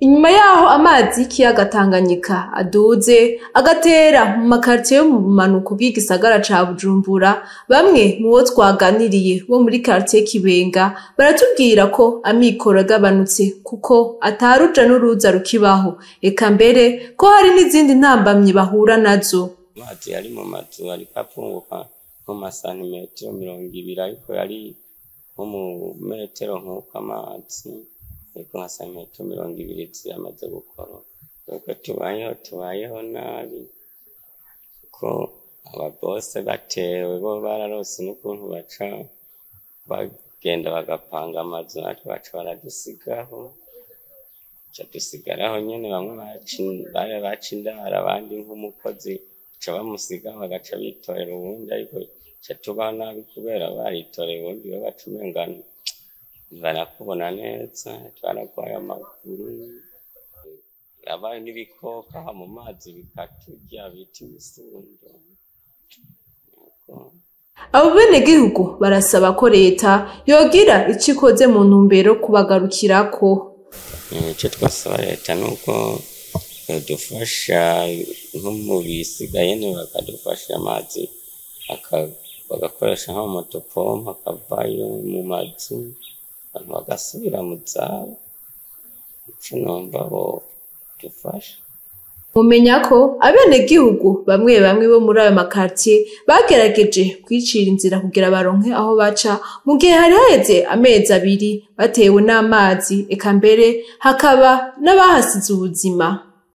Inyuma yaho amazi y'ikiyaga Tanganyika aduze agatera mu makartier yo mu bumanuko bw'igisagara ca Bujumbura, bamwe mu bo twaganiriye bo muri quartier Kibenga baratubwira ko amikoro agabanutse kuko ataruja n'uruza rukibaho, eka mbere ko hari n'izindi ntambamyi bahura nazo. Amazi yari mu mazu ariko apunguka nko masantimetero 20, ariko yari nko mu metero nk'uko amazi ariko nka santimetero 20 ziyamaze gukora. Kuko tubayeho nabi ko ababose batewe bo bararose n'ukuntu baca bagenda bagapanga amazu natwe baca baradusigaho, dusigaraho nyene bamwe baca indara, abandi nk'umukozi baca bamusiga bagaca bitorera uwundi, ariko ca tubaho nabi kubera baritoreye uwundi bo baca umenga barakubona neza, twaragwaye amaguru, abaye n'ibikoka mu mazi bikaturya bita imisundo. Abo benegihugu barasaba ko leta yogira ico ikoze mu ntumbero kubagarukirako. Ico twasaba leta nuko yodufasha nko mu bisigaye bakadufasha amazi bagakoresha nko motopompa akavayo mu mazu abantu bagasubira mu zabo. Ico numva bo dufasha. Mumenya ko abenegihugu bamwe bo muri ayo makartier bagerageje kwicira inzira kugira baronke aho baca mu gihe hari haheze amezi 2 batewe n'amazi, eka mbere hakaba n'abahasize ubuzima.